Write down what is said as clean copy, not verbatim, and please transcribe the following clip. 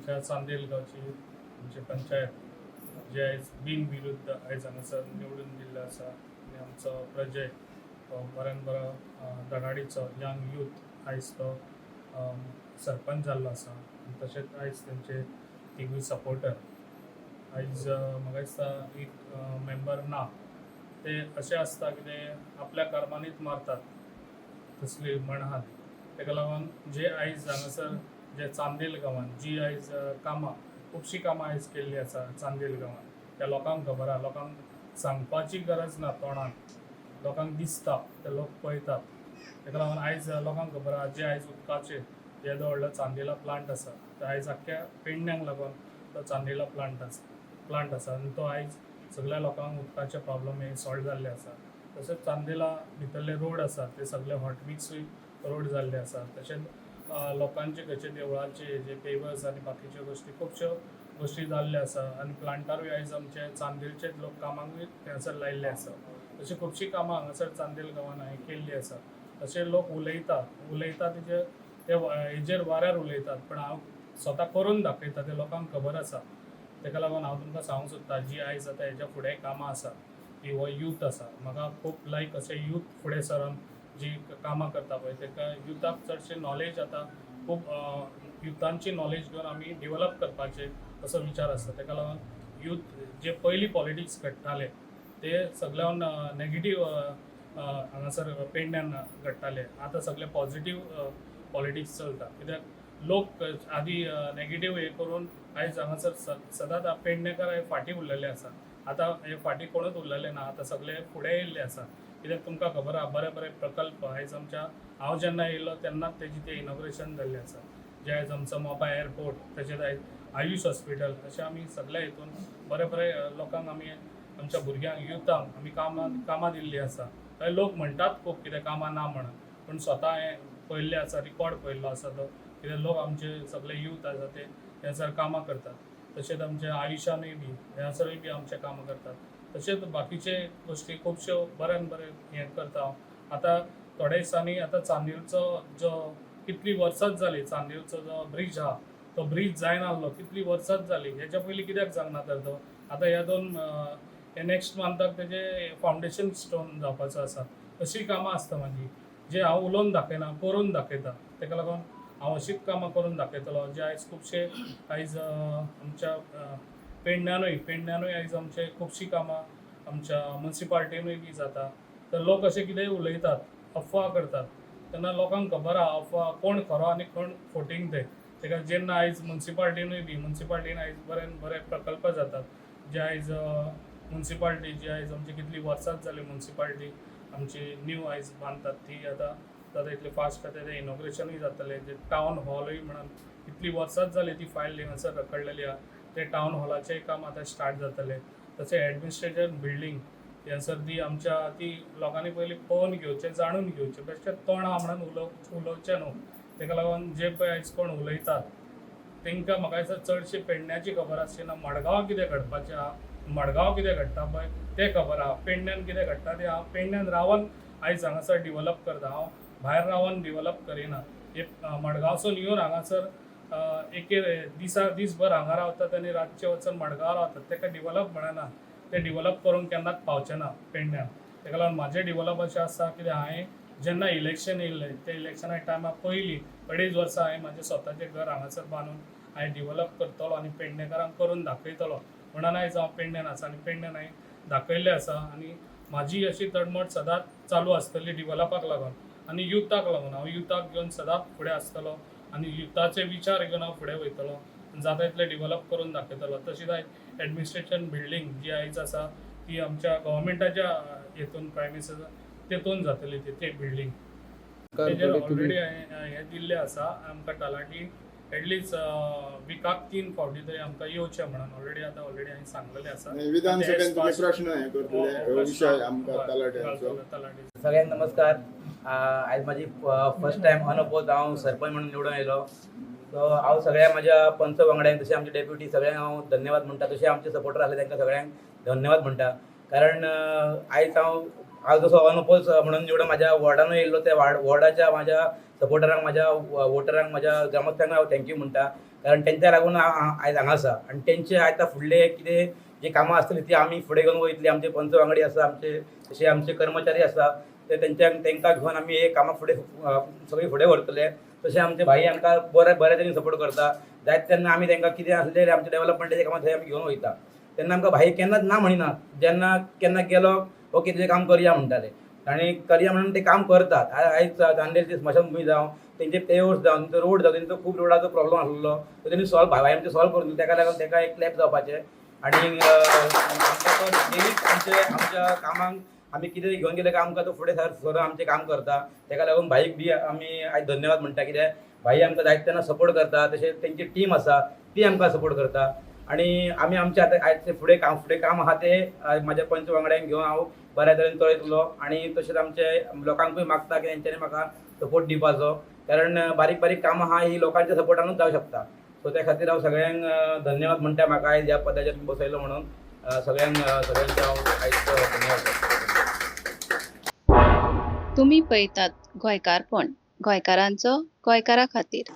आमच्या चांदेल गांवची आमची पंचायत जे आयज बिनविरुद्ध आयज हांगासर निवडून दिल्लो आसा आनी आमचो प्रजय बऱ्यान बरो धडाडीचो यंग यूथ आयज तो सरपंच जाल्लो आसा आनी तशेंच आयज तेंचे तिगूय सपोर्टर आयज म्हाका दिसता एक मेंबर ना ते अशें आसता कितें आपल्या कर्मांनीच मारतात तसली म्हण आहा तेका लागून जे आयज हांगासर जे चांदेल गांवांत जी आयज कामां खुबशीं कामां आयज केल्लीं आसा चांदेल गांवांत त्या लोकांक खबर आहा लोकांक सांगपाची गरज ना तोंडान लोकांक दिसता ते लोक पळयतात तेका लागून आयज लोकांक खबर आहा जे आयज उदकाचे येदो व्हडलो चांदेला प्लांट आसा तो आयज आख्ख्या पेडण्यांक लागून तो चांदेला प्लांट आसा आनी तो आयज सगळ्या लोकांक उदकाचे प्रॉब्लम हे सॉल्व जाल्ले आसा तशेंच चांदेला भितरले रोड आसा ते सगळे हॉटमिक्सूय रोड जाल्ले आसा तशेंच लोकांचे खंयचे देवळाचे जे पेवर्स आनी बाकीच्यो गोश्टी खुबश्यो गोश्टी जाल्ले आसा आनी प्लांटारूय आयज आमचे चांदेलचेच लोक कामांकूय हांगासर लायिल्ले आसा तशी खुबशीं कामां हांगासर चांदेल गांवांत हांवें केल्लीं आसा तशें लोक उलयता ते हेजेर वाऱ्यार उलयतात पण हांव स्वता करून दाखयता ते लोकांक खबर आसा तेका लागून हांव तुमकां सांगूंक सोदता जी आयज आतां हेच्या फुडें कामां आसा ती हो यूथ आसा म्हाका खूब लायक अशें यूथ फुडें सरून जी कामां करता पळय तेका युथाक चडशें नॉलेज आतां खूब युथांची नॉलेज घेवन आमी डेवलप करपाचे असो विचार आसा तेका लागून यूथ जे पयलीं पॉलिटिक्स घडटाले ते सगळ्यान नेगेटीव हांगासर पेडण्यान घडटाले आतां सगळे पॉझिटीव पॉलिटिक्स चलता कित्याक लोक आदी नेगेटीव हे करून आयज हांगासर सदांच पेडणेकार हे फाटीं उरलेले आसा आतां हे फाटीं कोणूच उरलेले ना आतां सगळे फुडें येयल्ले आसा कित्याक तुमकां खबर आहा बरे बरे प्रकल्प आयज आमच्या हांव जेन्ना येयलो तेन्नाच तेजी ते इनॉग्रेशन जाल्लें आसा जे आयज आमचो मोपा एअरपोर्ट तशेंच आयज आयुश हॉस्पिटल अशें आमी सगळ्या हितून बरे बरे लोकांक आमी आमच्या भुरग्यांक युथांक आमी कामां दिल्लीं आसा थंय लोक म्हणटात खूब कितें कामां ना म्हणून पूण स्वता हांवें पळयल्लें आसा रिकॉर्ड पळयल्लो आसा तो कित्याक लोक आमचे सगळे यूथ आसा ते ह्यासर कामां करतात तशेंच आमचे आयुशानूय बी ह्यासरूय बी आमचे कामां करतात तशेंच बाकीचे गोश्टी खुबश्यो बऱ्यान बरें हें करता हांव आतां थोड्या दिसांनी आतां चांदेलचो जो कितलीं वर्सांच जाली चांदेलचो जो ब्रीज आहा तो ब्रीज जायनासलो कितलीं वर्सांच जाली हेच्या पयलीं कित्याक जावंक ना तर तो आतां ह्या दोन हे नेक्स्ट मंथाक तेजे फावंडेशन स्टोन जावपाचो आसा अशीं कामां आसता म्हाजी जे हांव उलोवन दाखयना करून दाखयता तेका लागून हांव अशींच कामां करून दाखयतलो जे आयज खुबशे आयज आमच्या पेडण्यानूय आयज आमचे खुबशीं कामां आमच्या मुन्सिपाल्टीनूय बी जाता तर लोक अशें कितेंय उलयतात अफवा करतात तेन्ना लोकांक खबर आहा अफवा कोण खरो आनी कोण फोटींग ते तेका जेन्ना आयज मुन्सिपाल्टीन आयज बरे प्रकल्प जातात जे आयज मुन्सिपाल्टी जी आयज आमची कितलीं वर्सांच जाली मुन्सिपाल्टी आमची न्यू आयज बांदतात ती आतां इतले फास्ट आतां तें इनॉग्रेशनूय जातलें जे टावन हॉलूय म्हणून कितलीं वर्सांच जाली ती फायल हिंगासर रखडलेली आहा ते टावन हॉलाचें काम आतां स्टार्ट जातलें तशें एडमिनिस्ट्रेशन बिल्डींग ह्यासर ती आमच्या ती लोकांनी पयलीं पळोवन घेवचें जाणून घेवचें बेश्टें तोंडां म्हणून उलोवचें न्हू तेका लागून जे पळय आयज कोण उलयतात तांकां म्हाका दिसता चडशी पेडण्याची खबर आसची मडगांव कितें घडपाचें आहा मडगांव कितें घडटा पळय तें खबर आहा पेडण्यान कितें घडटा तें हांव पेडण्यान रावन आयज हांगासर डिवलप करता हांव भायर रावन डिवलप करिना एक मडगांवसून येवन हांगासर दीसभर हांगा रावतात आनी रातचे वचून मडगांव रावतात तेका डिवलप म्हणना ते डिवलप करूंक केन्नाच पावचे ना पेडण्यान तेका लागून म्हाजें डिवलप अशें आसा कित्याक हांवें जेन्ना इलेक्शन येयल्लें ते इलेक्शना टायमा पयलीं 2.5 वर्सां हांवें म्हाजें स्वताचें घर हांगासर बांदून हांवें डिवलप करतलो आनी पेडणेकारांक करून दाखयतलो म्हणून आयज हांव पेडण्यान आसा आनी पेडण्यान हांवें दाखयल्लें आसा आनी म्हाजी अशी तडमट सदांच चालू आसतली डिवलपाक लागून आनी युथाक लागून हांव युथाक घेवन सदांच फुडें आसतलो आनी युथाचे विचार घेवन हांव फुडें वयतलो जाता तितलें डिवलप करून दाखयतलो तशीच आयज एडमिनिस्ट्रेशन बिल्डींग जी आयज आसा ती आमच्या गव्हर्मेंटाच्या हितून प्रायमिस तेतून जातली ती बिल्डींग तेजेर ऑलरेडी हें दिल्लें आसा आमकां तलाटी एटलिस्ट विकाक 3 फावटी तरी आमकां येवचें म्हणून ऑलरेडी हांवें सांगलेलें आसा विधानसभेन तुमी प्रश्न हे करतले विशय आमकां तलाट्याचो सगळ्यांक नमस्कार आज माझी फर्स्ट टाइम अनुभव हांव सरपंच म्हणून निवडून आयलो सो हांव सगळ्या म्हाज्या पंच वांगड्यांक तशें आमचे डेप्युटी सगळ्यांक हांव धन्यवाद म्हणटा तशें आमचे सपोर्टर आसले तांकां सगळ्यांक धन्यवाद म्हणटा कारण आयज हांव आज जसो अनुभव म्हणून निवडून माझ्या वॉर्डानं येयल्लो त्या वॉर्डाच्या माझ्या सपोर्टरांक माझ्या वोटरांक माझ्या ग्रामस्थांक हांव थँक्यू म्हणटा कारण तेंच्या लागून आयज हांगा आसा आनी तेंचे आयज फुडले कितें जी कामां आसतली ती आमी फुडें घेवन वयतली आमचे पंच वांगडी आसा आमचे तशे आमचे कर्मचारी आसा ते तेंकां घेवन आमी हे कामां फुडें सगळीं फुडें व्हरतले तशें आमचे भाई आमकां बऱ्या तरेन सपोर्ट करता जायत तेन्ना आमी तेंकां कितें आसलें आमचे डेव्हलपमेंटाचे कामां थंय आमी घेवन वयता तेन्ना आमकां भाई केन्नाच ना म्हणिना जेन्ना केन्ना गेलो ओके तुजें काम करया म्हणटाले आनी करया म्हणून ते काम करतात आयज चांदेरची स्मशानभूमी जावं तेंचे पेवर्स जावं तेंचो रोड जावं तेंचो खूब रोडाचो प्रॉब्लम आसलो तो तेणी सॉल्व भाई आमचे सॉल्व करून दिले तेका लागून तेका एक क्लॅप जावपाचें आनी आमकां तो डेलीच आमच्या कामांक आमी कितें घेवन गेले काय आमकां तो फुडें सर आमचें काम करता तेका लागून भाईक बी आमी आयज धन्यवाद म्हणटा कित्याक भाई आमकां जायत तेन्ना सपोर्ट करता तशेंच तेंची टीम आसा ती आमकां सपोर्ट करता आनी आमी आमचे आतां आयज फुडें काम आहा ते म्हाज्या पंच वांगड्यांक घेवन हांव बऱ्या तरेन चलयतलो आनी तशेंच आमचे लोकांकूय मागता की तेंच्यांनी म्हाका सपोर्ट दिवपाचो कारण बारीक बारीक कामां आहा ही लोकांच्या सपोर्टानूच जावं शकता सो त्या खातीर हांव सगळ्यांक धन्यवाद म्हणटा म्हाका आयज ह्या पदाचेर बसयलो म्हणून सगळ्यांचे हांव आयज धन्यवाद करता. तुम्ही पळयतात गोंयकारपण गोंयकारांचो गोंयकारा खातीर.